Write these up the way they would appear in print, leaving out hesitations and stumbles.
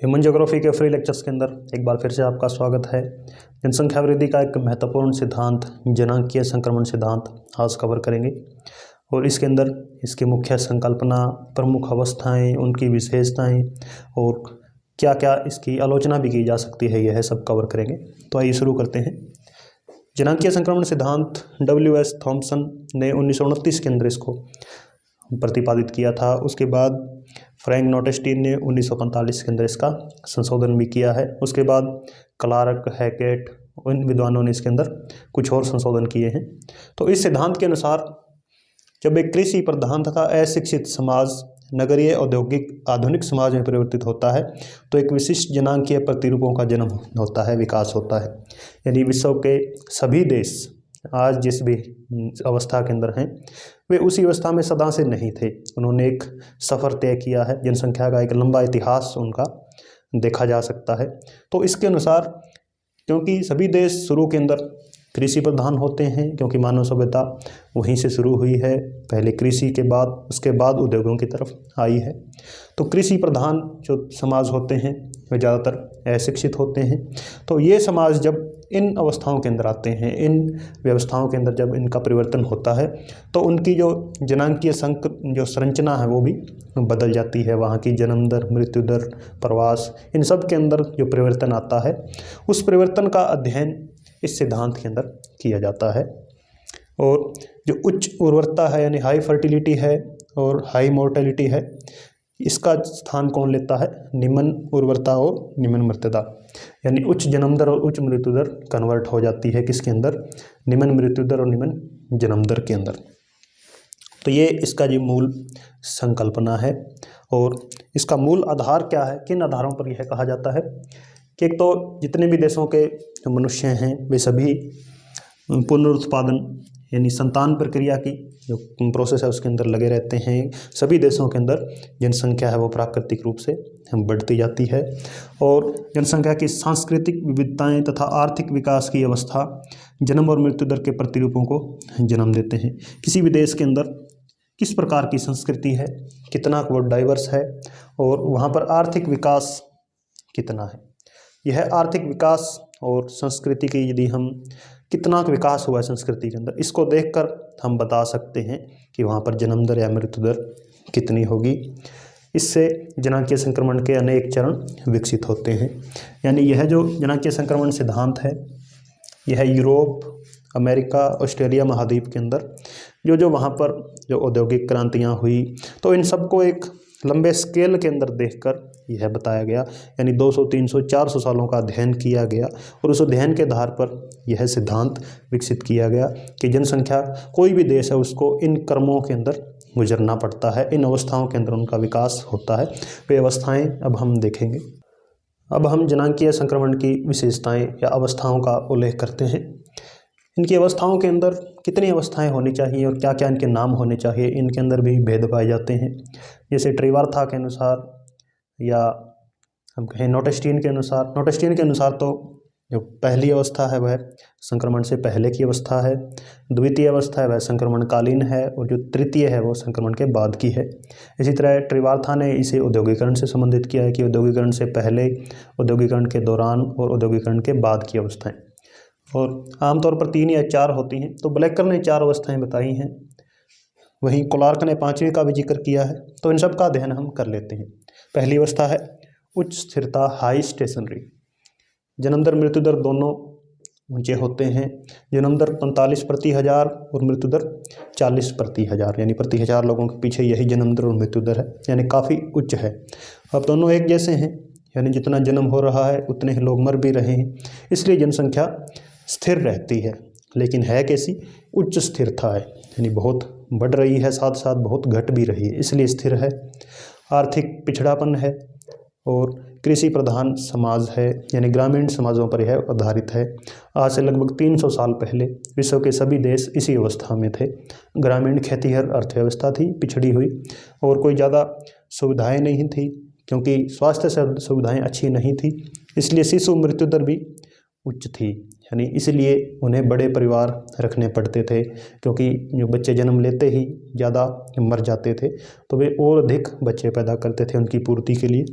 Human geography के free lectures के अंदर एक बार फिर से आपका स्वागत है। जनसंख्या वृद्धि का एक महत्वपूर्ण सिद्धांत जनांकीय संक्रमण सिद्धांत आज कवर करेंगे और इसके अंदर इसकी मुख्य संकल्पना, प्रमुख अवस्थाएं, उनकी विशेषताएं और क्या क्या इसकी आलोचना भी की जा सकती है, यह सब कवर करेंगे। तो आइए शुरू करते हैं। जनांकीय संक्रमण सिद्धांत W.S. थॉम्सन ने 1929 के अंदर इसको प्रतिपादित किया था। उसके बाद फ्रैंक नोटेस्टीन ने 1945 के अंदर इसका संशोधन भी किया है। उसके बाद क्लार्क, हैकेट, इन विद्वानों ने इसके अंदर कुछ और संशोधन किए हैं। तो इस सिद्धांत के अनुसार जब एक कृषि प्रधान तथा अशिक्षित समाज नगरीय औद्योगिक आधुनिक समाज में परिवर्तित होता है तो एक विशिष्ट जनांकीय प्रतिरूपों का जन्म होता है, विकास होता है। यानी विश्व के सभी देश आज जिस भी अवस्था के अंदर हैं वे उसी अवस्था में सदा से नहीं थे। उन्होंने एक सफ़र तय किया है, जनसंख्या का एक लंबा इतिहास उनका देखा जा सकता है। तो इसके अनुसार क्योंकि सभी देश शुरू के अंदर कृषि प्रधान होते हैं, क्योंकि मानव सभ्यता वहीं से शुरू हुई है, पहले कृषि के बाद उसके बाद उद्योगों की तरफ आई है। तो कृषि प्रधान जो समाज होते हैं वे ज़्यादातर अशिक्षित होते हैं। तो ये समाज जब इन अवस्थाओं के अंदर आते हैं, इन व्यवस्थाओं के अंदर जब इनका परिवर्तन होता है तो उनकी जो जनांकीय जो संरचना है वो भी बदल जाती है। वहाँ की जन्म दर, मृत्यु दर, प्रवास, इन सब के अंदर जो परिवर्तन आता है उस परिवर्तन का अध्ययन इस सिद्धांत के अंदर किया जाता है। और जो उच्च उर्वरता है यानी हाई फर्टिलिटी है और हाई मोर्टेलिटी है, इसका स्थान कौन लेता है? निम्न उर्वरता और निम्न मृत्युदर, यानी उच्च जन्म दर और उच्च मृत्यु दर कन्वर्ट हो जाती है किसके अंदर? निम्न मृत्यु दर और निम्न जन्म दर के अंदर। तो ये इसका जो मूल संकल्पना है। और इसका मूल आधार क्या है, किन आधारों पर यह कहा जाता है कि एक तो जितने भी देशों के जो मनुष्य हैं वे सभी पुनरुत्पादन यानी संतान प्रक्रिया की जो प्रोसेस है उसके अंदर लगे रहते हैं। सभी देशों के अंदर जनसंख्या है वो प्राकृतिक रूप से बढ़ती जाती है और जनसंख्या की सांस्कृतिक विविधताएं तथा आर्थिक विकास की अवस्था जन्म और मृत्यु दर के प्रतिरूपों को जन्म देते हैं। किसी भी देश के अंदर किस प्रकार की संस्कृति है, कितना वो डाइवर्स है और वहाँ पर आर्थिक विकास कितना है। यह आर्थिक विकास और संस्कृति की यदि हम कितना विकास हुआ है संस्कृति के अंदर, इसको देखकर हम बता सकते हैं कि वहाँ पर जन्म दर या मृत्यु दर कितनी होगी। इससे जनांकीय संक्रमण के अनेक चरण विकसित होते हैं। यानी यह जो जनांकीय संक्रमण सिद्धांत है यह यूरोप, अमेरिका, ऑस्ट्रेलिया महाद्वीप के अंदर जो वहाँ पर जो औद्योगिक क्रांतियाँ हुई तो इन सबको एक लंबे स्केल के अंदर देखकर यह बताया गया। यानी 200, 300, 400 सालों का अध्ययन किया गया और उस अध्ययन के आधार पर यह सिद्धांत विकसित किया गया कि जनसंख्या कोई भी देश है उसको इन क्रमों के अंदर गुजरना पड़ता है, इन अवस्थाओं के अंदर उनका विकास होता है। वे अवस्थाएं अब हम देखेंगे। अब हम जनांकीय संक्रमण की विशेषताएं या अवस्थाओं का उल्लेख करते हैं। इनकी अवस्थाओं के अंदर कितनी अवस्थाएं होनी चाहिए और क्या क्या इनके नाम होने चाहिए, इनके अंदर भी भेद पाए जाते हैं। जैसे ट्रिवार्था के अनुसार या हम कहें नोटेस्टीन के अनुसार तो जो पहली अवस्था है वह संक्रमण से पहले की अवस्था है, द्वितीय अवस्था है वह संक्रमणकालीन है और जो तृतीय है वो संक्रमण के बाद की है। इसी तरह ट्रिवार्था ने इसे औद्योगिकरण से संबंधित किया है कि औद्योगिकरण से पहले, औद्योगिकरण के दौरान और औद्योगिकरण के बाद की अवस्थाएं। और आमतौर पर 3 या 4 होती हैं। तो ब्लैकर ने 4 अवस्थाएं बताई हैं, वहीं क्लार्क ने 5वीं का भी जिक्र किया है। तो इन सब का अध्ययन हम कर लेते हैं। पहली अवस्था है उच्च स्थिरता, हाई स्टेशनरी। जन्म दर मृत्यु दर दोनों ऊंचे होते हैं। जन्म दर 45 प्रति हज़ार और मृत्यु दर 40 प्रति हज़ार, यानी प्रति 1000 लोगों के पीछे यही जन्म दर और मृत्यु दर है, यानी काफ़ी उच्च है। अब दोनों एक जैसे हैं, यानी जितना जन्म हो रहा है उतने ही लोग मर भी रहे हैं, इसलिए जनसंख्या स्थिर रहती है। लेकिन है कैसी? उच्च स्थिरता है, यानी बहुत बढ़ रही है, साथ साथ बहुत घट भी रही है, इसलिए स्थिर है। आर्थिक पिछड़ापन है और कृषि प्रधान समाज है, यानी ग्रामीण समाजों पर यह आधारित है। आज से लगभग 300 साल पहले विश्व के सभी देश इसी अवस्था में थे। ग्रामीण खेतीहर अर्थव्यवस्था थी, पिछड़ी हुई, और कोई ज़्यादा सुविधाएं नहीं थी क्योंकि स्वास्थ्य सुविधाएं अच्छी नहीं थी, इसलिए शिशु मृत्यु दर भी उच्च थी। यानी इसलिए उन्हें बड़े परिवार रखने पड़ते थे क्योंकि जो बच्चे जन्म लेते ही ज़्यादा मर जाते थे तो वे और अधिक बच्चे पैदा करते थे उनकी पूर्ति के लिए।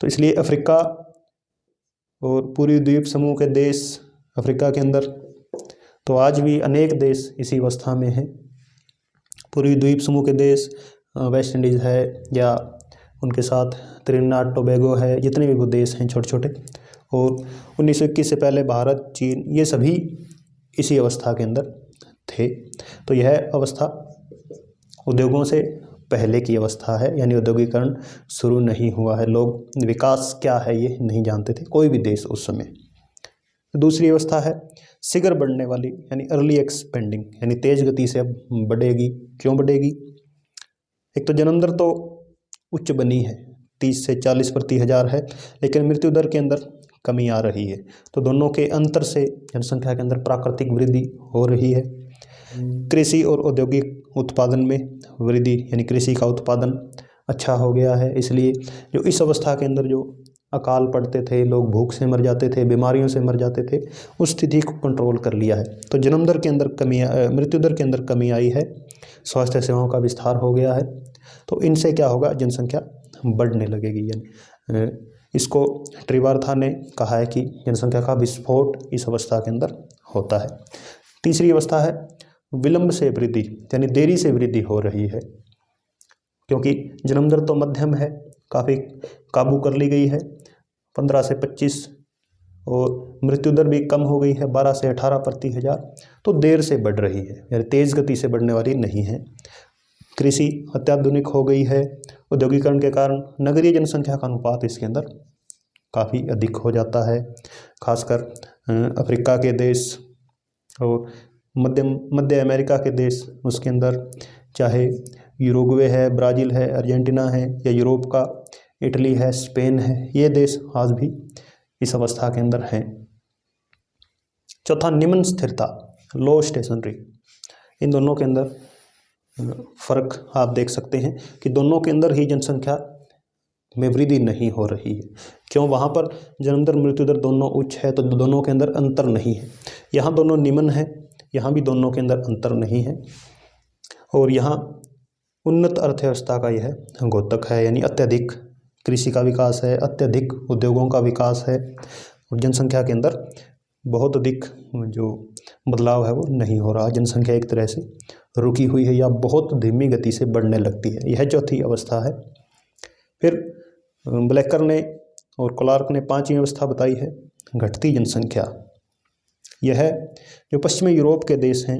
तो इसलिए अफ्रीका और पूरी द्वीप समूह के देश अफ्रीका के अंदर तो आज भी अनेक देश इसी अवस्था में हैं। पूरी द्वीप समूह के देश वेस्ट इंडीज़ है या उनके साथ त्रिनिदाद टोबैगो है, जितने भी वो देश हैं छोटे छोटे, और 1921 से पहले भारत, चीन, ये सभी इसी अवस्था के अंदर थे। तो यह अवस्था उद्योगों से पहले की अवस्था है, यानी औद्योगिकरण शुरू नहीं हुआ है। लोग विकास क्या है ये नहीं जानते थे, कोई भी देश उस समय। दूसरी अवस्था है शीघ्र बढ़ने वाली, यानी अर्ली एक्सपेंडिंग, यानी तेज गति से अब बढ़ेगी। क्यों बढ़ेगी? एक तो जन्म दर तो उच्च बनी है, 30 से 40 प्रति हज़ार है, लेकिन मृत्यु दर के अंदर कमी आ रही है। तो दोनों के अंतर से जनसंख्या के अंदर प्राकृतिक वृद्धि हो रही है। कृषि और औद्योगिक उत्पादन में वृद्धि, यानी कृषि का उत्पादन अच्छा हो गया है। इसलिए जो इस अवस्था के अंदर जो अकाल पड़ते थे, लोग भूख से मर जाते थे, बीमारियों से मर जाते थे, उस स्थिति को कंट्रोल कर लिया है। तो जन्म दर के अंदर कमी, मृत्यु दर के अंदर कमी आई है, स्वास्थ्य सेवाओं का विस्तार हो गया है। तो इनसे क्या होगा? जनसंख्या बढ़ने लगेगी। यानी इसको ट्रिवार्था ने कहा है कि जनसंख्या का विस्फोट इस अवस्था के अंदर होता है। तीसरी अवस्था है विलंब से वृद्धि, यानी देरी से वृद्धि हो रही है, क्योंकि जन्म दर तो मध्यम है, काफ़ी काबू कर ली गई है 15 से 25, और मृत्यु दर भी कम हो गई है 12 से 18 प्रति हज़ार। तो देर से बढ़ रही है, यानी तेज़ गति से बढ़ने वाली नहीं है। कृषि अत्याधुनिक हो गई है, औद्योगिकरण के कारण नगरीय जनसंख्या का अनुपात इसके अंदर काफ़ी अधिक हो जाता है। खासकर अफ्रीका के देश और मध्य अमेरिका के देश, उसके अंदर चाहे यूरुग्वे है, ब्राज़ील है, अर्जेंटीना है, या यूरोप का इटली है, स्पेन है, ये देश आज भी इस अवस्था के अंदर हैं। चौथा निम्न स्थिरता, लो स्टेशनरी। इन दोनों के अंदर फर्क आप देख सकते हैं कि दोनों के अंदर ही जनसंख्या में वृद्धि नहीं हो रही है। क्यों? वहाँ पर जन्म दर मृत्यु दर दोनों उच्च है, तो दोनों के अंदर अंतर नहीं है। यहाँ दोनों निम्न है, यहाँ भी दोनों के अंदर अंतर नहीं है। और यहाँ उन्नत अर्थव्यवस्था का यह द्योतक है, यानी अत्यधिक कृषि का विकास है, अत्यधिक उद्योगों का विकास है, और जनसंख्या के अंदर बहुत अधिक जो बदलाव है वो नहीं हो रहा। जनसंख्या एक तरह से रुकी हुई है या बहुत धीमी गति से बढ़ने लगती है। यह चौथी अवस्था है। फिर ब्लैकर ने और क्लार्क ने पांचवी अवस्था बताई है घटती जनसंख्या। यह जो पश्चिमी यूरोप के देश हैं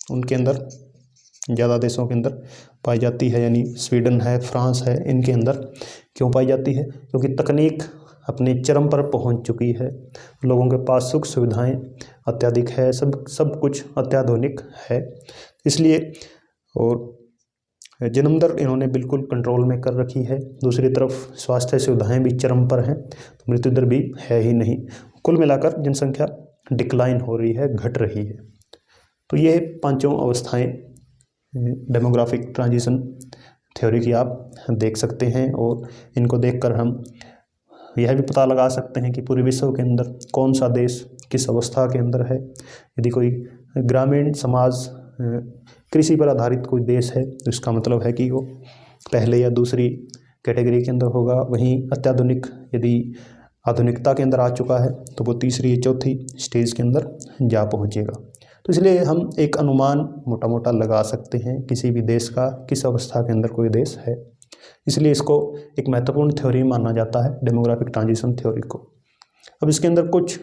उनके अंदर, ज़्यादा देशों के अंदर पाई जाती है, यानी स्वीडन है, फ्रांस है, इनके अंदर क्यों पाई जाती है? क्योंकि तकनीक अपने चरम पर पहुंच चुकी है, लोगों के पास सुख सुविधाएं अत्याधिक है, सब कुछ अत्याधुनिक है, इसलिए। और जन्म दर इन्होंने बिल्कुल कंट्रोल में कर रखी है। दूसरी तरफ स्वास्थ्य सुविधाएं भी चरम पर हैं, तो मृत्यु दर भी है ही नहीं। कुल मिलाकर जनसंख्या डिक्लाइन हो रही है, घट रही है। तो ये पांचों अवस्थाएं डेमोग्राफिक ट्रांजिशन थ्योरी की आप देख सकते हैं, और इनको देखकर हम यह भी पता लगा सकते हैं कि पूरे विश्व के अंदर कौन सा देश किस अवस्था के अंदर है। यदि कोई ग्रामीण समाज कृषि पर आधारित कोई देश है तो इसका मतलब है कि वो पहले या दूसरी कैटेगरी के अंदर होगा। वहीं अत्याधुनिक यदि आधुनिकता के अंदर आ चुका है तो वो तीसरी या चौथी स्टेज के अंदर जा पहुंचेगा। तो इसलिए हम एक अनुमान मोटा मोटा लगा सकते हैं किसी भी देश का किस अवस्था के अंदर कोई देश है। इसलिए इसको एक महत्वपूर्ण थ्योरी माना जाता है, डेमोग्राफिक ट्रांजिशन थ्योरी को। अब इसके अंदर कुछ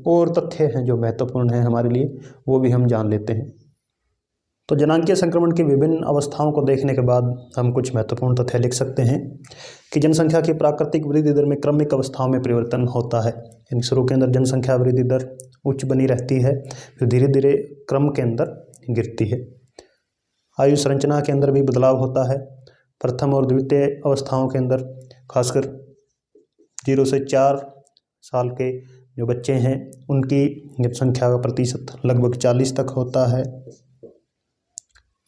और तथ्य हैं जो महत्वपूर्ण हैं हमारे लिए, वो भी हम जान लेते हैं। तो जनांकीय संक्रमण की विभिन्न अवस्थाओं को देखने के बाद हम कुछ महत्वपूर्ण तथ्य लिख सकते हैं कि जनसंख्या की प्राकृतिक वृद्धि दर में क्रमिक अवस्थाओं में परिवर्तन होता है। यानी शुरू के अंदर जनसंख्या वृद्धि दर उच्च बनी रहती है, फिर धीरे धीरे क्रम के अंदर गिरती है। आयु संरचना के अंदर भी बदलाव होता है। प्रथम और द्वितीय अवस्थाओं के अंदर खासकर 0 से 4 साल के जो बच्चे हैं उनकी जनसंख्या का प्रतिशत लगभग 40 तक होता है।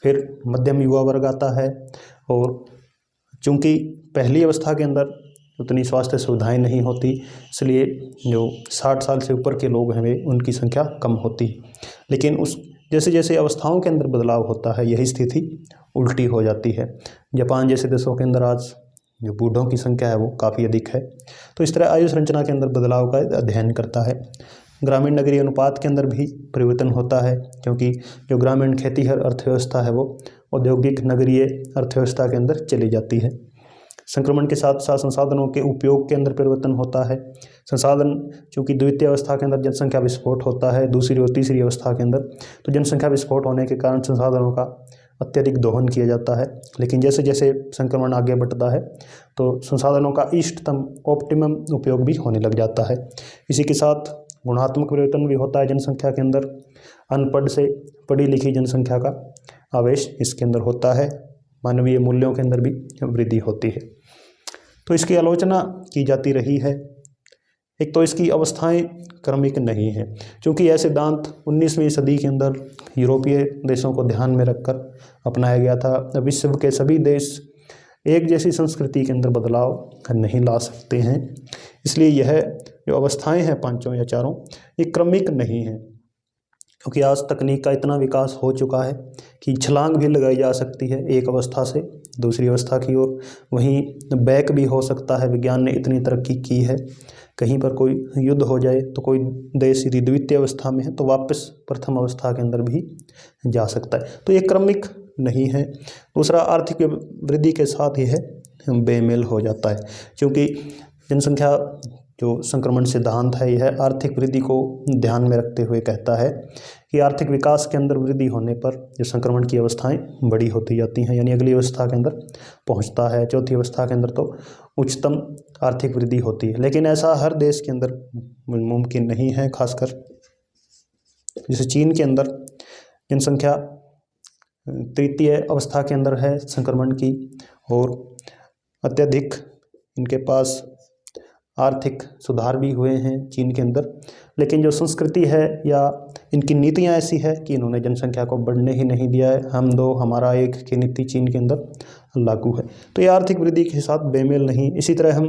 फिर मध्यम युवा वर्ग आता है, और चूंकि पहली अवस्था के अंदर उतनी स्वास्थ्य सुविधाएं नहीं होती, इसलिए जो 60 साल से ऊपर के लोग हैं उनकी संख्या कम होती है। लेकिन उस जैसे जैसे अवस्थाओं के अंदर बदलाव होता है यही स्थिति उल्टी हो जाती है। जापान जैसे देशों के अंदर आज जो बूढ़ों की संख्या है वो काफ़ी अधिक है। तो इस तरह आयु संरचना के अंदर बदलाव का अध्ययन करता है। ग्रामीण नगरीय अनुपात के अंदर भी परिवर्तन होता है, क्योंकि जो ग्रामीण खेतीहर अर्थव्यवस्था है वो औद्योगिक नगरीय अर्थव्यवस्था के अंदर चली जाती है। संक्रमण के साथ साथ संसाधनों के उपयोग के अंदर परिवर्तन होता है। संसाधन, चूँकि द्वितीय अवस्था के अंदर जनसंख्या विस्फोट होता है, दूसरी और तीसरी अवस्था के अंदर, तो जनसंख्या विस्फोट होने के कारण संसाधनों का अत्यधिक दोहन किया जाता है। लेकिन जैसे जैसे संक्रमण आगे बढ़ता है तो संसाधनों का इष्टतम ऑप्टिमम उपयोग भी होने लग जाता है। इसी के साथ गुणात्मक परिवर्तन भी होता है जनसंख्या के अंदर। अनपढ़ से पढ़ी लिखी जनसंख्या का आवेश इसके अंदर होता है। मानवीय मूल्यों के अंदर भी वृद्धि होती है। तो इसकी आलोचना की जाती रही है। एक तो इसकी अवस्थाएं क्रमिक नहीं हैं, क्योंकि यह सिद्धांत 19वीं सदी के अंदर यूरोपीय देशों को ध्यान में रखकर अपनाया गया था। विश्व के सभी देश एक जैसी संस्कृति के अंदर बदलाव नहीं ला सकते हैं, इसलिए यह जो अवस्थाएं हैं पांचों या चारों, ये क्रमिक नहीं हैं। क्योंकि आज तकनीक का इतना विकास हो चुका है कि छलांग भी लगाई जा सकती है एक अवस्था से दूसरी अवस्था की ओर, वहीं बैक भी हो सकता है। विज्ञान ने इतनी तरक्की की है, कहीं पर कोई युद्ध हो जाए तो कोई देश यदि द्वितीय अवस्था में है तो वापस प्रथम अवस्था के अंदर भी जा सकता है। तो ये क्रमिक नहीं है। दूसरा, आर्थिक वृद्धि के साथ यह बेमेल हो जाता है, क्योंकि जनसंख्या जो संक्रमण सिद्धांत है यह आर्थिक वृद्धि को ध्यान में रखते हुए कहता है कि आर्थिक विकास के अंदर वृद्धि होने पर जो संक्रमण की अवस्थाएं बड़ी होती जाती हैं, यानी अगली अवस्था के अंदर पहुंचता है। चौथी अवस्था के अंदर तो उच्चतम आर्थिक वृद्धि होती है। लेकिन ऐसा हर देश के अंदर मुमकिन नहीं है। खासकर जैसे चीन के अंदर जनसंख्या तृतीय अवस्था के अंदर है संक्रमण की, और अत्यधिक इनके पास आर्थिक सुधार भी हुए हैं चीन के अंदर। लेकिन जो संस्कृति है या इनकी नीतियां ऐसी है कि इन्होंने जनसंख्या को बढ़ने ही नहीं दिया है। हम दो हमारा एक की नीति चीन के अंदर लागू है। तो ये आर्थिक वृद्धि के साथ बेमेल नहीं। इसी तरह हम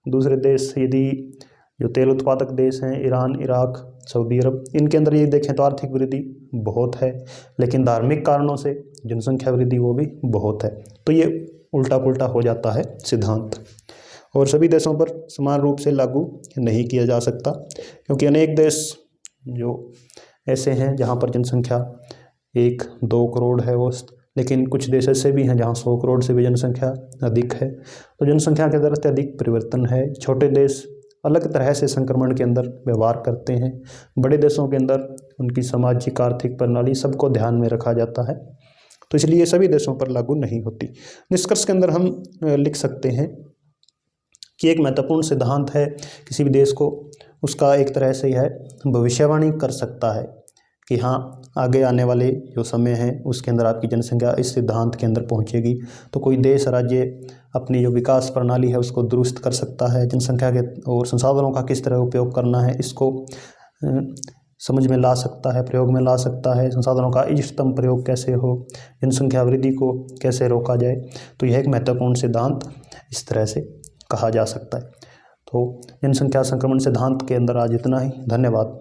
दूसरे देश, यदि जो तेल उत्पादक देश हैं, ईरान, इराक, सऊदी अरब, इनके अंदर ये देखें तो आर्थिक वृद्धि बहुत है, लेकिन धार्मिक कारणों से जनसंख्या वृद्धि वो भी बहुत है। तो ये उल्टा पुल्टा हो जाता है सिद्धांत, और सभी देशों पर समान रूप से लागू नहीं किया जा सकता, क्योंकि अनेक देश जो ऐसे हैं जहां पर जनसंख्या 1-2 करोड़ है औसत, लेकिन कुछ देश ऐसे भी हैं जहां 100 करोड़ से भी जनसंख्या अधिक है। तो जनसंख्या के अंदर अत्यधिक परिवर्तन है। छोटे देश अलग तरह से संक्रमण के अंदर व्यवहार करते हैं। बड़े देशों के अंदर उनकी सामाजिक आर्थिक प्रणाली सबको ध्यान में रखा जाता है, तो इसलिए सभी देशों पर लागू नहीं होती। निष्कर्ष के अंदर हम लिख सकते हैं कि एक महत्वपूर्ण सिद्धांत है किसी भी देश को, उसका एक तरह से यह भविष्यवाणी कर सकता है कि हाँ, आगे आने वाले जो समय है उसके अंदर आपकी जनसंख्या इस सिद्धांत के अंदर पहुंचेगी। तो कोई देश, राज्य अपनी जो विकास प्रणाली है उसको दुरुस्त कर सकता है। जनसंख्या के और संसाधनों का किस तरह उपयोग करना है इसको समझ में ला सकता है, प्रयोग में ला सकता है। संसाधनों का इष्टतम प्रयोग कैसे हो, जनसंख्या वृद्धि को कैसे रोका जाए, तो यह एक महत्वपूर्ण सिद्धांत इस तरह से कहा जा सकता है। तो जनसंख्या संक्रमण सिद्धांत के अंदर आज इतना ही। धन्यवाद।